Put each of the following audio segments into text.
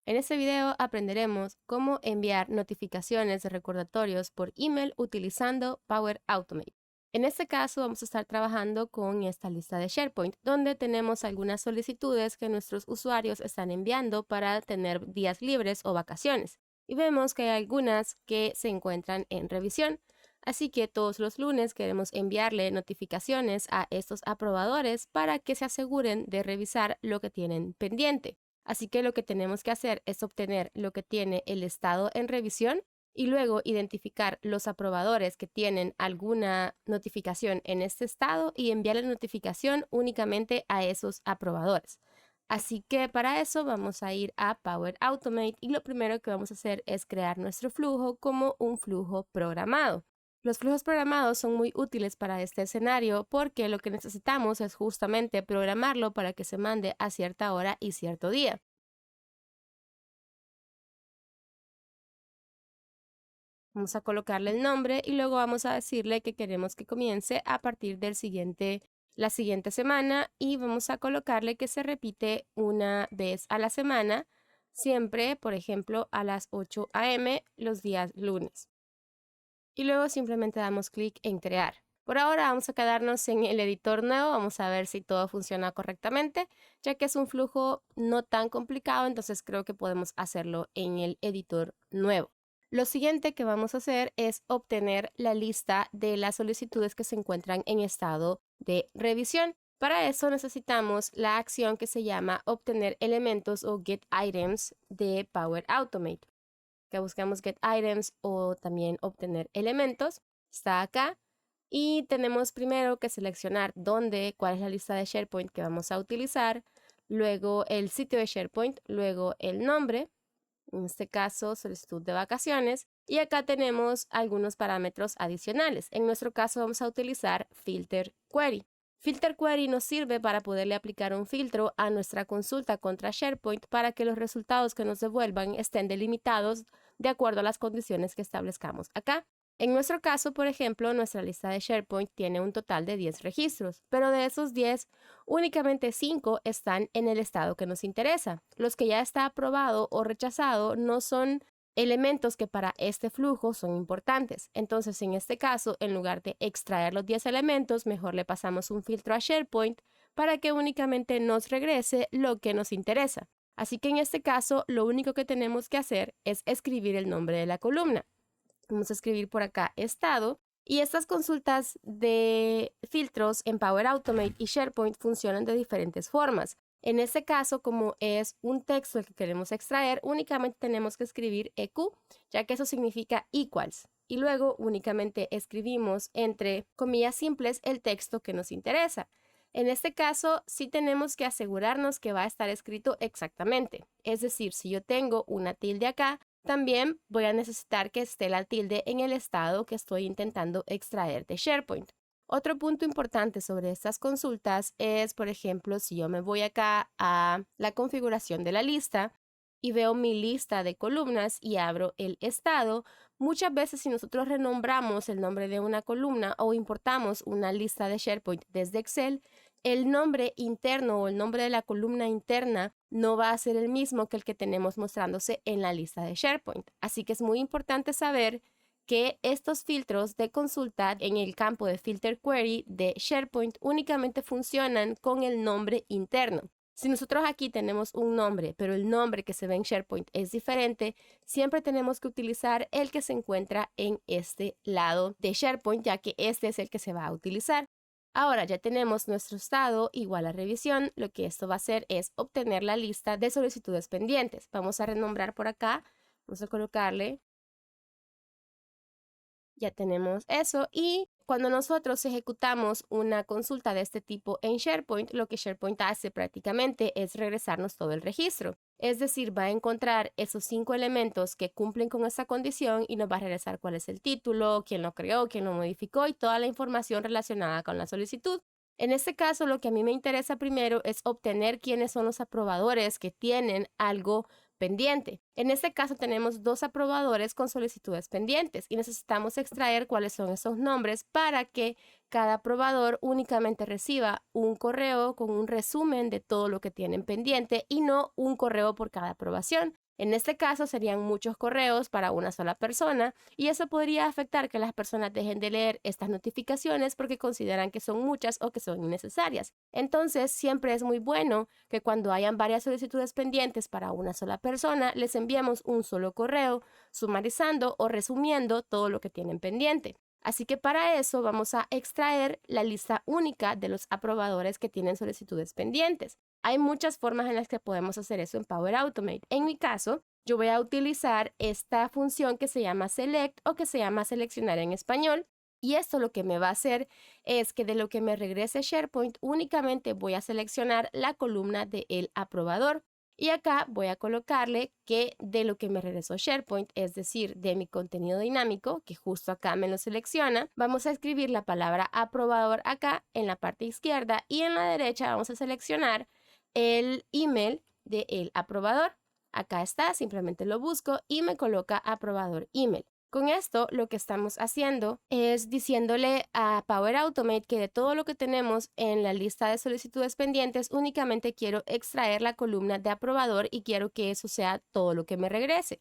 En este video aprenderemos cómo enviar notificaciones de recordatorios por email utilizando Power Automate. En este caso vamos a estar trabajando con esta lista de SharePoint, donde tenemos algunas solicitudes que nuestros usuarios están enviando para tener días libres o vacaciones. Y vemos que hay algunas que se encuentran en revisión. Así que todos los lunes queremos enviarle notificaciones a estos aprobadores para que se aseguren de revisar lo que tienen pendiente. Así que lo que tenemos que hacer es obtener lo que tiene el estado en revisión y luego identificar los aprobadores que tienen alguna notificación en este estado y enviar la notificación únicamente a esos aprobadores. Así que para eso vamos a ir a Power Automate y lo primero que vamos a hacer es crear nuestro flujo como un flujo programado. Los flujos programados son muy útiles para este escenario porque lo que necesitamos es justamente programarlo para que se mande a cierta hora y cierto día. Vamos a colocarle el nombre y luego vamos a decirle que queremos que comience a partir del la siguiente semana y vamos a colocarle que se repite una vez a la semana, siempre, por ejemplo, a las 8 a.m. los días lunes. Y luego simplemente damos clic en crear. Por ahora vamos a quedarnos en el editor nuevo, vamos a ver si todo funciona correctamente, ya que es un flujo no tan complicado, entonces creo que podemos hacerlo en el editor nuevo. Lo siguiente que vamos a hacer es obtener la lista de las solicitudes que se encuentran en estado de revisión. Para eso necesitamos la acción que se llama obtener elementos o get items de Power Automate. Que buscamos get items o también obtener elementos, está acá y tenemos primero que seleccionar cuál es la lista de SharePoint que vamos a utilizar, luego el sitio de SharePoint, luego el nombre, en este caso solicitud de vacaciones, y acá tenemos algunos parámetros adicionales. En nuestro caso vamos a utilizar filter query. Filter Query nos sirve para poderle aplicar un filtro a nuestra consulta contra SharePoint para que los resultados que nos devuelvan estén delimitados de acuerdo a las condiciones que establezcamos acá. En nuestro caso, por ejemplo, nuestra lista de SharePoint tiene un total de 10 registros, pero de esos 10, únicamente 5 están en el estado que nos interesa. Los que ya está aprobado o rechazado no son elementos que para este flujo son importantes. Entonces, en este caso, en lugar de extraer los 10 elementos, mejor le pasamos un filtro a SharePoint para que únicamente nos regrese lo que nos interesa. Así que en este caso, lo único que tenemos que hacer es escribir el nombre de la columna. Vamos a escribir por acá estado. Y estas consultas de filtros en Power Automate y SharePoint funcionan de diferentes formas. En este caso, como es un texto el que queremos extraer, únicamente tenemos que escribir EQ, ya que eso significa equals. Y luego únicamente escribimos entre comillas simples el texto que nos interesa. En este caso, sí tenemos que asegurarnos que va a estar escrito exactamente. Es decir, si yo tengo una tilde acá, también voy a necesitar que esté la tilde en el estado que estoy intentando extraer de SharePoint. Otro punto importante sobre estas consultas es, por ejemplo, si yo me voy acá a la configuración de la lista y veo mi lista de columnas y abro el estado, muchas veces si nosotros renombramos el nombre de una columna o importamos una lista de SharePoint desde Excel, el nombre interno o el nombre de la columna interna no va a ser el mismo que el que tenemos mostrándose en la lista de SharePoint. Así que es muy importante saber que estos filtros de consulta en el campo de Filter Query de SharePoint únicamente funcionan con el nombre interno. Si nosotros aquí tenemos un nombre, pero el nombre que se ve en SharePoint es diferente, siempre tenemos que utilizar el que se encuentra en este lado de SharePoint, ya que este es el que se va a utilizar. Ahora ya tenemos nuestro estado igual a revisión. Lo que esto va a hacer es obtener la lista de solicitudes pendientes. Vamos a renombrar por acá. Vamos a colocarle. Ya tenemos eso y cuando nosotros ejecutamos una consulta de este tipo en SharePoint, lo que SharePoint hace prácticamente es regresarnos todo el registro. Es decir, va a encontrar esos 5 elementos que cumplen con esa condición y nos va a regresar cuál es el título, quién lo creó, quién lo modificó y toda la información relacionada con la solicitud. En este caso, lo que a mí me interesa primero es obtener quiénes son los aprobadores que tienen algo pendiente. En este caso tenemos 2 aprobadores con solicitudes pendientes y necesitamos extraer cuáles son esos nombres para que cada aprobador únicamente reciba un correo con un resumen de todo lo que tienen pendiente y no un correo por cada aprobación. En este caso serían muchos correos para una sola persona y eso podría afectar que las personas dejen de leer estas notificaciones porque consideran que son muchas o que son innecesarias. Entonces, siempre es muy bueno que cuando hayan varias solicitudes pendientes para una sola persona, les enviemos un solo correo sumarizando o resumiendo todo lo que tienen pendiente. Así que para eso vamos a extraer la lista única de los aprobadores que tienen solicitudes pendientes. Hay muchas formas en las que podemos hacer eso en Power Automate. En mi caso, yo voy a utilizar esta función que se llama Select o que se llama seleccionar en español. Y esto lo que me va a hacer es que de lo que me regrese SharePoint únicamente voy a seleccionar la columna de el aprobador. Y acá voy a colocarle que de lo que me regresó SharePoint, es decir, de mi contenido dinámico, que justo acá me lo selecciona, vamos a escribir la palabra aprobador acá en la parte izquierda y en la derecha vamos a seleccionar el email del aprobador. Acá está, simplemente lo busco y me coloca aprobador email. Con esto lo que estamos haciendo es diciéndole a Power Automate que de todo lo que tenemos en la lista de solicitudes pendientes únicamente quiero extraer la columna de aprobador y quiero que eso sea todo lo que me regrese.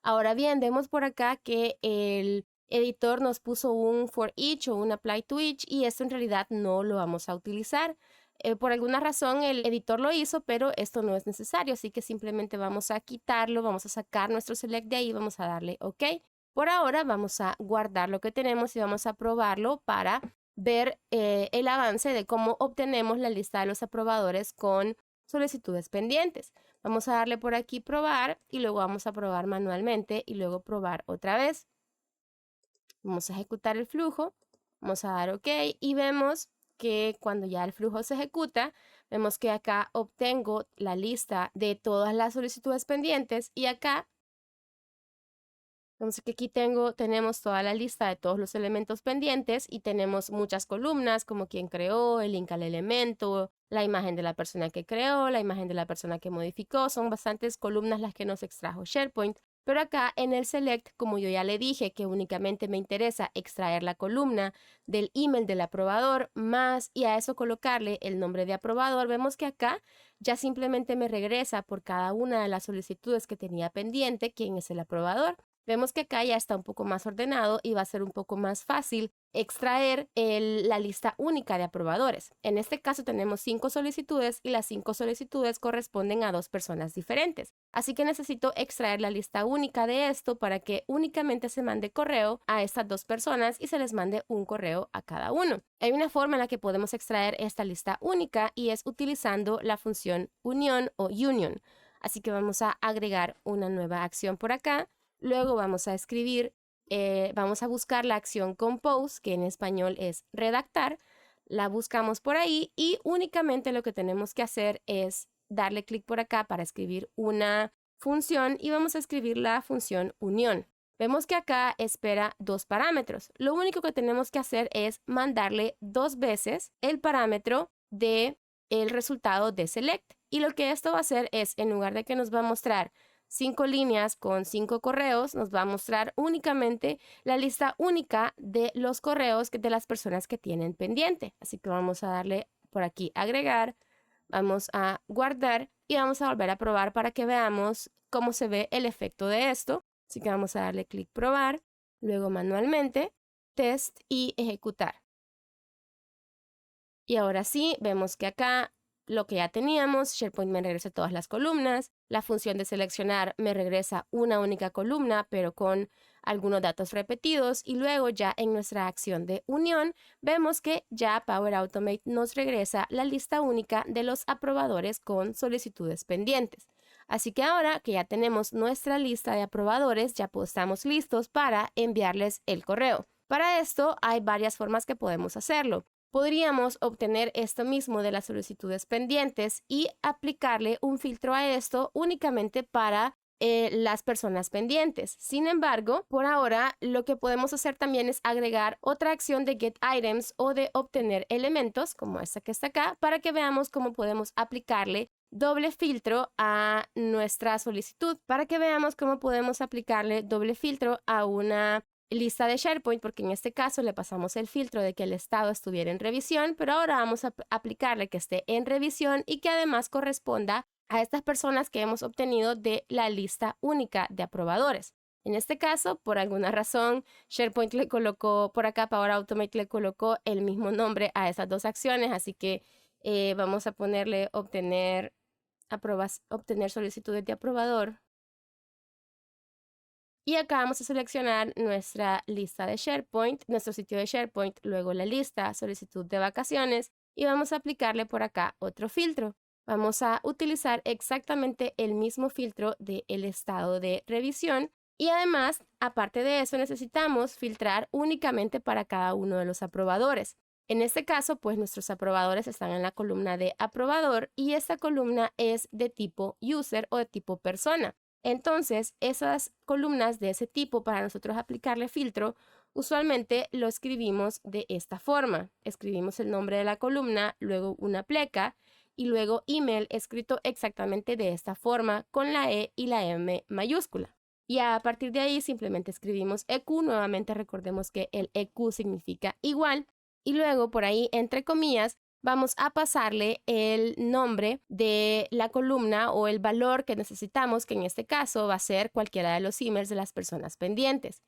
Ahora bien, vemos por acá que el editor nos puso un for each o un apply to each y esto en realidad no lo vamos a utilizar. Por alguna razón el editor lo hizo, pero esto no es necesario, así que simplemente vamos a quitarlo, vamos a sacar nuestro select de ahí y vamos a darle OK. Por ahora vamos a guardar lo que tenemos y vamos a probarlo para ver el avance de cómo obtenemos la lista de los aprobadores con solicitudes pendientes. Vamos a darle por aquí probar y luego vamos a probar manualmente y luego probar otra vez. Vamos a ejecutar el flujo, vamos a dar OK y vemos que cuando ya el flujo se ejecuta, vemos que acá obtengo la lista de todas las solicitudes pendientes y acá vemos que aquí tenemos toda la lista de todos los elementos pendientes y tenemos muchas columnas como quién creó, el link al elemento, la imagen de la persona que creó, la imagen de la persona que modificó. Son bastantes columnas las que nos extrajo SharePoint. Pero acá en el Select, como yo ya le dije que únicamente me interesa extraer la columna del email del aprobador más y a eso colocarle el nombre de aprobador, vemos que acá ya simplemente me regresa por cada una de las solicitudes que tenía pendiente quién es el aprobador. Vemos que acá ya está un poco más ordenado y va a ser un poco más fácil extraer la lista única de aprobadores. En este caso tenemos 5 solicitudes y las 5 solicitudes corresponden a 2 personas diferentes. Así que necesito extraer la lista única de esto para que únicamente se mande correo a estas 2 personas y se les mande un correo a cada uno. Hay una forma en la que podemos extraer esta lista única y es utilizando la función unión o union. Así que vamos a agregar una nueva acción por acá. Luego vamos a escribir, vamos a buscar la acción compose, que en español es redactar. La buscamos por ahí y únicamente lo que tenemos que hacer es darle clic por acá para escribir una función y vamos a escribir la función unión. Vemos que acá espera 2 parámetros. Lo único que tenemos que hacer es mandarle 2 veces el parámetro de el resultado de select. Y lo que esto va a hacer es, en lugar de que nos va a mostrar 5 líneas con 5 correos, nos va a mostrar únicamente la lista única de los correos de las personas que tienen pendiente. Así que vamos a darle por aquí agregar, vamos a guardar y vamos a volver a probar para que veamos cómo se ve el efecto de esto. Así que vamos a darle clic probar, luego manualmente, test y ejecutar. Y ahora sí, vemos que acá lo que ya teníamos, SharePoint me regresa todas las columnas, la función de seleccionar me regresa una única columna, pero con algunos datos repetidos, y luego ya en nuestra acción de unión, vemos que ya Power Automate nos regresa la lista única de los aprobadores con solicitudes pendientes. Así que ahora que ya tenemos nuestra lista de aprobadores, ya estamos listos para enviarles el correo. Para esto hay varias formas que podemos hacerlo. Podríamos obtener esto mismo de las solicitudes pendientes y aplicarle un filtro a esto únicamente para las personas pendientes. Sin embargo, por ahora lo que podemos hacer también es agregar otra acción de get items o de obtener elementos como esta que está acá para que veamos cómo podemos aplicarle doble filtro a nuestra solicitud, para que veamos cómo podemos aplicarle doble filtro a una lista de SharePoint, porque en este caso le pasamos el filtro de que el estado estuviera en revisión, pero ahora vamos a aplicarle que esté en revisión y que además corresponda a estas personas que hemos obtenido de la lista única de aprobadores. En este caso, por alguna razón, SharePoint le colocó por acá, Power Automate le colocó el mismo nombre a esas dos acciones, así que vamos a ponerle obtener solicitudes de aprobador. Y acá vamos a seleccionar nuestra lista de SharePoint, nuestro sitio de SharePoint, luego la lista, solicitud de vacaciones, y vamos a aplicarle por acá otro filtro. Vamos a utilizar exactamente el mismo filtro del estado de revisión y además, aparte de eso, necesitamos filtrar únicamente para cada uno de los aprobadores. En este caso, pues nuestros aprobadores están en la columna de aprobador y esta columna es de tipo user o de tipo persona. Entonces, esas columnas de ese tipo, para nosotros aplicarle filtro, usualmente lo escribimos de esta forma. Escribimos el nombre de la columna, luego una pleca y luego email escrito exactamente de esta forma con la E y la M mayúscula. Y a partir de ahí simplemente escribimos EQ, nuevamente recordemos que el EQ significa igual. Y luego por ahí, entre comillas, vamos a pasarle el nombre de la columna o el valor que necesitamos, que en este caso va a ser cualquiera de los emails de las personas pendientes.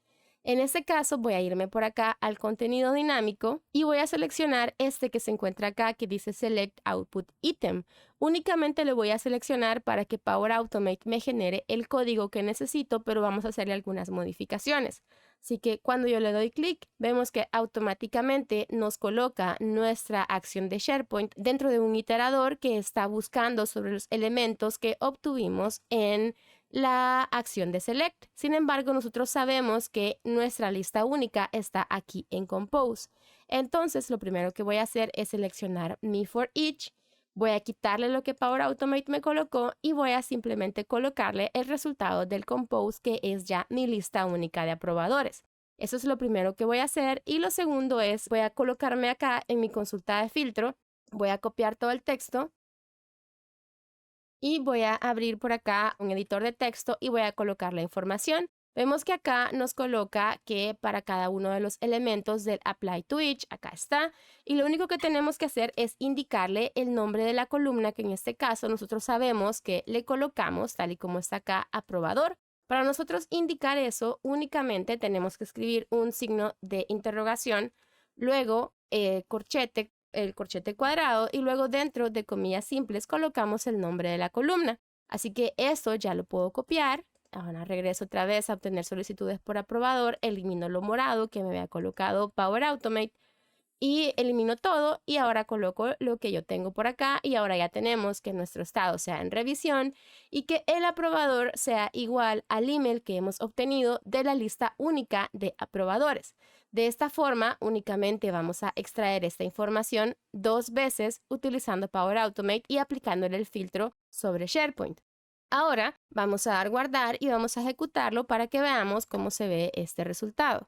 En este caso voy a irme por acá al contenido dinámico y voy a seleccionar este que se encuentra acá que dice Select Output Item. Únicamente lo voy a seleccionar para que Power Automate me genere el código que necesito, pero vamos a hacerle algunas modificaciones. Así que cuando yo le doy clic, vemos que automáticamente nos coloca nuestra acción de SharePoint dentro de un iterador que está buscando sobre los elementos que obtuvimos en la acción de Select. Sin embargo, nosotros sabemos que nuestra lista única está aquí en Compose. Entonces, lo primero que voy a hacer es seleccionar mi for each. Voy a quitarle lo que Power Automate me colocó y voy a simplemente colocarle el resultado del Compose, que es ya mi lista única de aprobadores. Eso es lo primero que voy a hacer. Y lo segundo es, voy a colocarme acá en mi consulta de filtro, voy a copiar todo el texto y voy a abrir por acá un editor de texto y voy a colocar la información. Vemos que acá nos coloca que para cada uno de los elementos del Apply to Each, acá está, y lo único que tenemos que hacer es indicarle el nombre de la columna, que en este caso nosotros sabemos que le colocamos, tal y como está acá, aprobador. Para nosotros indicar eso, únicamente tenemos que escribir un signo de interrogación, luego corchete, el corchete cuadrado y luego dentro de comillas simples colocamos el nombre de la columna. Así que esto ya lo puedo copiar. Ahora regreso otra vez a obtener solicitudes por aprobador, elimino lo morado que me había colocado Power Automate y elimino todo y ahora coloco lo que yo tengo por acá y ahora ya tenemos que nuestro estado sea en revisión y que el aprobador sea igual al email que hemos obtenido de la lista única de aprobadores. De esta forma, únicamente vamos a extraer esta información 2 veces utilizando Power Automate y aplicándole el filtro sobre SharePoint. Ahora vamos a dar guardar y vamos a ejecutarlo para que veamos cómo se ve este resultado.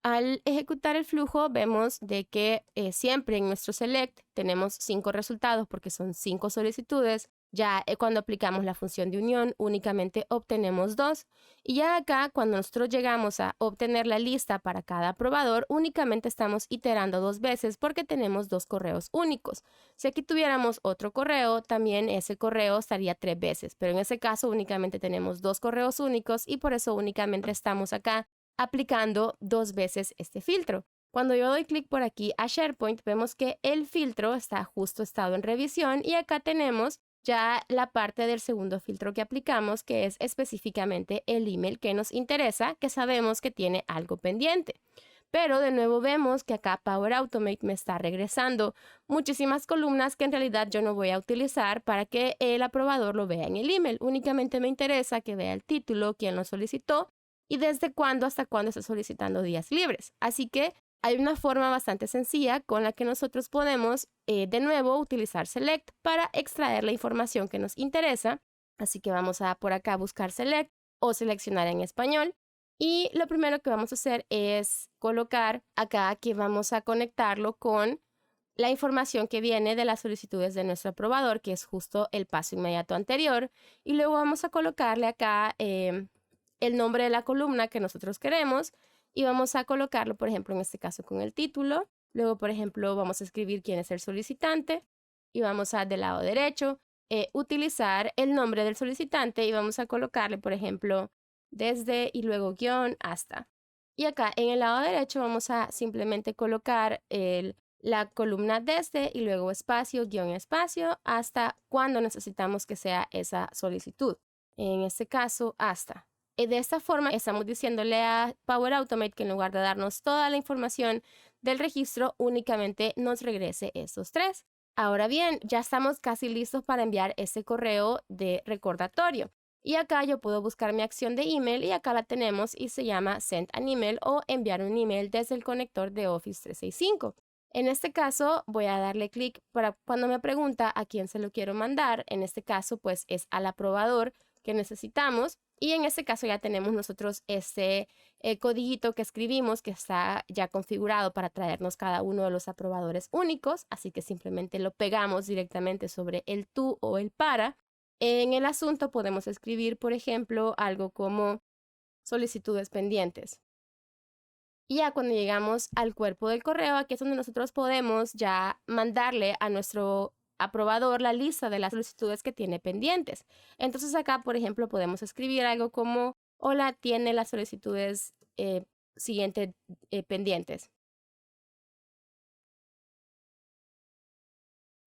Al ejecutar el flujo vemos de que siempre en nuestro select tenemos 5 resultados porque son 5 solicitudes. Ya cuando aplicamos la función de unión únicamente obtenemos 2 y ya acá cuando nosotros llegamos a obtener la lista para cada aprobador únicamente estamos iterando 2 veces porque tenemos 2 correos únicos. Si aquí tuviéramos otro correo, también ese correo estaría 3 veces, pero en ese caso únicamente tenemos 2 correos únicos y por eso únicamente estamos acá aplicando 2 veces este filtro. Cuando yo doy clic por aquí a SharePoint, vemos que el filtro está justo estado en revisión y acá tenemos ya la parte del segundo filtro que aplicamos, que es específicamente el email que nos interesa, que sabemos que tiene algo pendiente. Pero de nuevo vemos que acá Power Automate me está regresando muchísimas columnas que en realidad yo no voy a utilizar para que el aprobador lo vea en el email. Únicamente me interesa que vea el título, quién lo solicitó y desde cuándo hasta cuándo está solicitando días libres. Así que hay una forma bastante sencilla con la que nosotros podemos de nuevo utilizar Select para extraer la información que nos interesa. Así que vamos a por acá buscar Select o seleccionar en español. Y lo primero que vamos a hacer es colocar acá que vamos a conectarlo con la información que viene de las solicitudes de nuestro aprobador, que es justo el paso inmediato anterior. Y luego vamos a colocarle acá el nombre de la columna que nosotros queremos y vamos a colocarlo, por ejemplo, en este caso con el título Luego, por ejemplo, vamos a escribir quién es el solicitante y vamos a del lado derecho utilizar el nombre del solicitante y vamos a colocarle, por ejemplo, desde y luego guión hasta. Y acá en el lado derecho vamos a simplemente colocar la columna desde y luego espacio, guión espacio, hasta cuando necesitamos que sea esa solicitud. En este caso, hasta. De esta forma, estamos diciéndole a Power Automate que en lugar de darnos toda la información del registro, únicamente nos regrese estos tres. Ahora bien, ya estamos casi listos para enviar ese correo de recordatorio. Y acá yo puedo buscar mi acción de email y acá la tenemos y se llama Send an Email o enviar un email desde el conector de Office 365. En este caso voy a darle clic para cuando me pregunta a quién se lo quiero mandar. En este caso pues es al aprobador que necesitamos y en este caso ya tenemos nosotros este codiguito que escribimos que está ya configurado para traernos cada uno de los aprobadores únicos, así que simplemente lo pegamos directamente sobre el tú o el para. En el asunto podemos escribir, por ejemplo, algo como solicitudes pendientes. Y ya cuando llegamos al cuerpo del correo, aquí es donde nosotros podemos ya mandarle a nuestro aprobador la lista de las solicitudes que tiene pendientes. Entonces acá, por ejemplo, podemos escribir algo como, hola, tiene las solicitudes siguientes pendientes.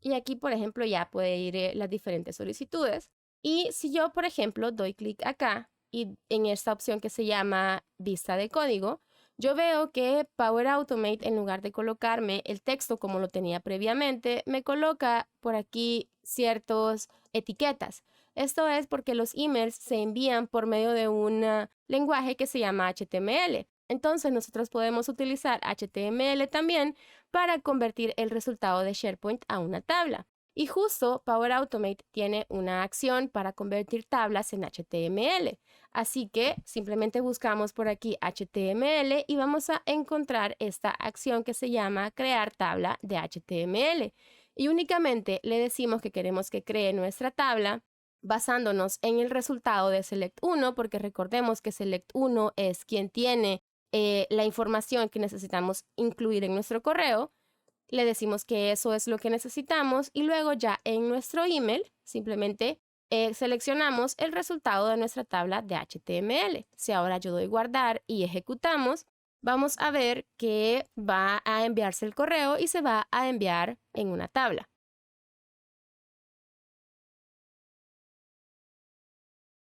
Y aquí, por ejemplo, ya puede ir las diferentes solicitudes. Y si yo, por ejemplo, doy clic acá y en esta opción que se llama vista de código, yo veo que Power Automate, en lugar de colocarme el texto como lo tenía previamente, me coloca por aquí ciertas etiquetas. Esto es porque los emails se envían por medio de un lenguaje que se llama HTML. Entonces nosotros podemos utilizar HTML también para convertir el resultado de SharePoint a una tabla. Y justo Power Automate tiene una acción para convertir tablas en HTML. Así que simplemente buscamos por aquí HTML y vamos a encontrar esta acción que se llama crear tabla de HTML. Y únicamente le decimos que queremos que cree nuestra tabla basándonos en el resultado de Select 1, porque recordemos que Select 1 es quien tiene la información que necesitamos incluir en nuestro correo. Le decimos que eso es lo que necesitamos y luego ya en nuestro email simplemente seleccionamos el resultado de nuestra tabla de HTML. Si ahora yo doy guardar y ejecutamos, vamos a ver que va a enviarse el correo y se va a enviar en una tabla.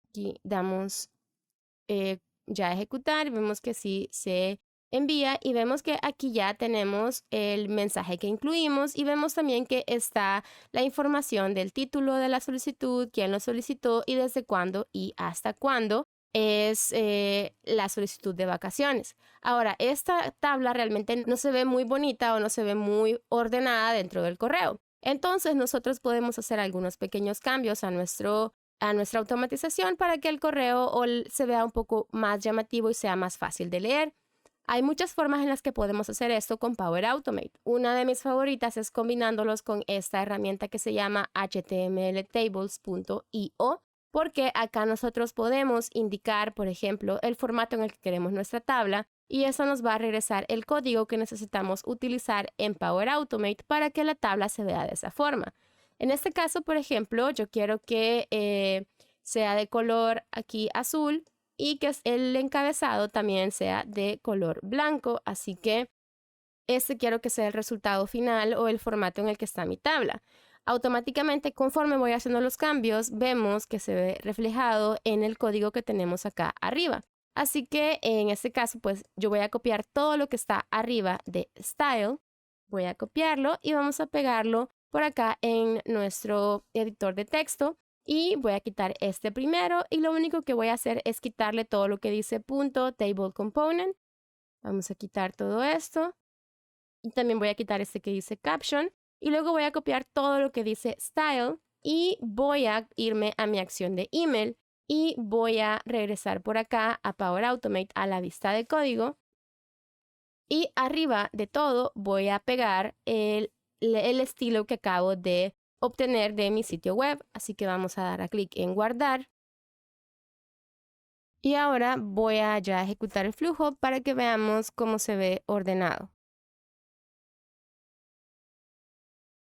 Aquí damos ya ejecutar, vemos que sí se envía y vemos que aquí ya tenemos el mensaje que incluimos y vemos también que está la información del título de la solicitud, quién lo solicitó y desde cuándo y hasta cuándo es la solicitud de vacaciones. Ahora, esta tabla realmente no se ve muy bonita o no se ve muy ordenada dentro del correo. Entonces, nosotros podemos hacer algunos pequeños cambios a nuestra automatización para que el correo se vea un poco más llamativo y sea más fácil de leer. Hay muchas formas en las que podemos hacer esto con Power Automate. Una de mis favoritas es combinándolos con esta herramienta que se llama htmltables.io, porque acá nosotros podemos indicar, por ejemplo, el formato en el que queremos nuestra tabla y eso nos va a regresar el código que necesitamos utilizar en Power Automate para que la tabla se vea de esa forma. En este caso, por ejemplo, yo quiero que sea de color aquí azul y que el encabezado también sea de color blanco, así que este quiero que sea el resultado final o el formato en el que está mi tabla. Automáticamente, conforme voy haciendo los cambios, vemos que se ve reflejado en el código que tenemos acá arriba. Así que en este caso, pues yo voy a copiar todo lo que está arriba de Style, voy a copiarlo y vamos a pegarlo por acá en nuestro editor de texto y voy a quitar este primero y lo único que voy a hacer es quitarle todo lo que dice punto table component. Vamos a quitar todo esto y también voy a quitar este que dice caption y luego voy a copiar todo lo que dice style y voy a irme a mi acción de email y voy a regresar por acá a Power Automate a la vista de código y arriba de todo voy a pegar el estilo que acabo de obtener de mi sitio web. Así que vamos a dar a clic en guardar. Y ahora voy a ya ejecutar el flujo para que veamos cómo se ve ordenado.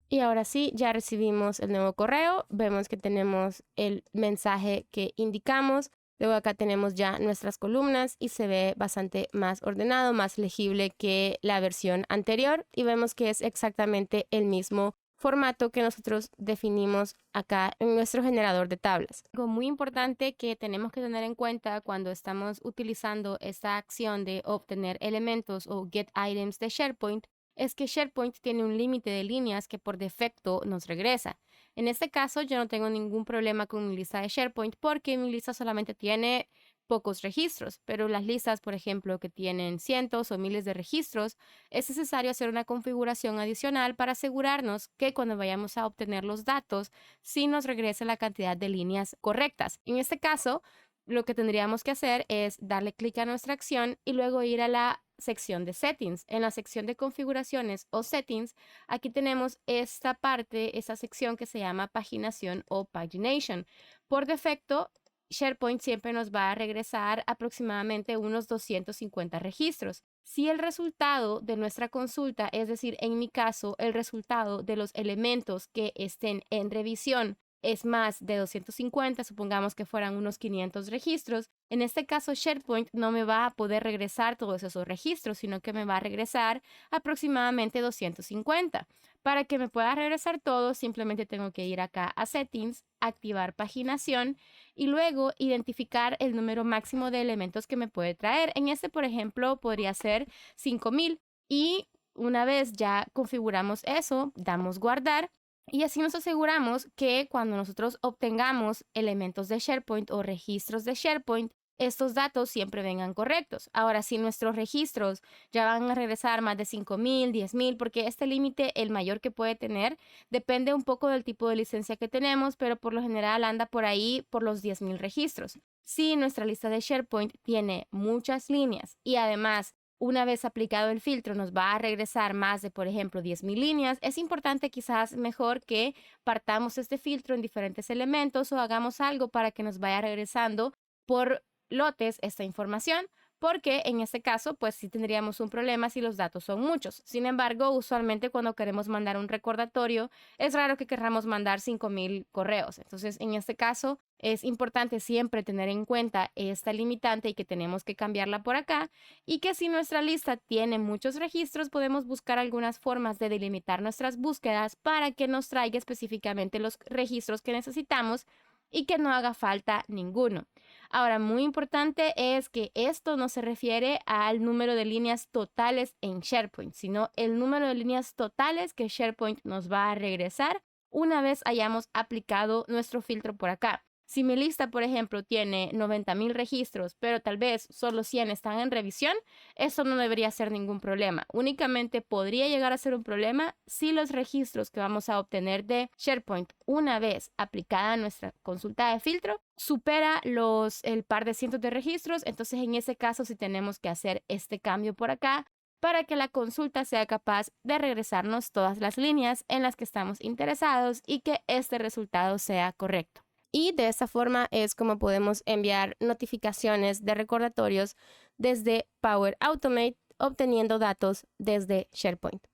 Y ahora sí, ya recibimos el nuevo correo, vemos que tenemos el mensaje que indicamos, luego acá tenemos ya nuestras columnas y se ve bastante más ordenado, más legible que la versión anterior y vemos que es exactamente el mismo formato que nosotros definimos acá en nuestro generador de tablas. Algo muy importante que tenemos que tener en cuenta cuando estamos utilizando esta acción de obtener elementos o get items de SharePoint es que SharePoint tiene un límite de líneas que por defecto nos regresa. En este caso, yo no tengo ningún problema con mi lista de SharePoint porque mi lista solamente tiene pocos registros, pero las listas, por ejemplo, que tienen cientos o miles de registros, es necesario hacer una configuración adicional para asegurarnos que cuando vayamos a obtener los datos, sí nos regrese la cantidad de líneas correctas. En este caso, lo que tendríamos que hacer es darle clic a nuestra acción y luego ir a la sección de settings. En la sección de configuraciones o settings, aquí tenemos esta parte, esta sección que se llama paginación o pagination. Por defecto, SharePoint siempre nos va a regresar aproximadamente unos 250 registros. Si el resultado de nuestra consulta, es decir, en mi caso, el resultado de los elementos que estén en revisión, es más de 250, supongamos que fueran unos 500 registros, en este caso SharePoint no me va a poder regresar todos esos registros, sino que me va a regresar aproximadamente 250. Para que me pueda regresar todo, simplemente tengo que ir acá a Settings, activar paginación y luego identificar el número máximo de elementos que me puede traer. En este, por ejemplo, podría ser 5000 y una vez ya configuramos eso, damos guardar. Y así nos aseguramos que cuando nosotros obtengamos elementos de SharePoint o registros de SharePoint, estos datos siempre vengan correctos. Ahora, si nuestros registros ya van a regresar más de 5000, 10000, porque este límite, el mayor que puede tener, depende un poco del tipo de licencia que tenemos, pero por lo general anda por ahí por los 10000 registros. Si nuestra lista de SharePoint tiene muchas líneas y además una vez aplicado el filtro nos va a regresar más de, por ejemplo, 10,000 líneas, es importante quizás mejor que partamos este filtro en diferentes elementos o hagamos algo para que nos vaya regresando por lotes esta información, porque en este caso, pues sí tendríamos un problema si los datos son muchos. Sin embargo, usualmente cuando queremos mandar un recordatorio, es raro que queramos mandar 5000 correos. Entonces, en este caso, es importante siempre tener en cuenta esta limitante y que tenemos que cambiarla por acá y que si nuestra lista tiene muchos registros, podemos buscar algunas formas de delimitar nuestras búsquedas para que nos traiga específicamente los registros que necesitamos y que no haga falta ninguno. Ahora, muy importante es que esto no se refiere al número de líneas totales en SharePoint, sino el número de líneas totales que SharePoint nos va a regresar una vez hayamos aplicado nuestro filtro por acá. Si mi lista, por ejemplo, tiene 90,000 registros, pero tal vez solo 100 están en revisión, eso no debería ser ningún problema. Únicamente podría llegar a ser un problema si los registros que vamos a obtener de SharePoint una vez aplicada nuestra consulta de filtro supera el par de cientos de registros. Entonces, en ese caso, sí tenemos que hacer este cambio por acá para que la consulta sea capaz de regresarnos todas las líneas en las que estamos interesados y que este resultado sea correcto. Y de esta forma es como podemos enviar notificaciones de recordatorios desde Power Automate obteniendo datos desde SharePoint.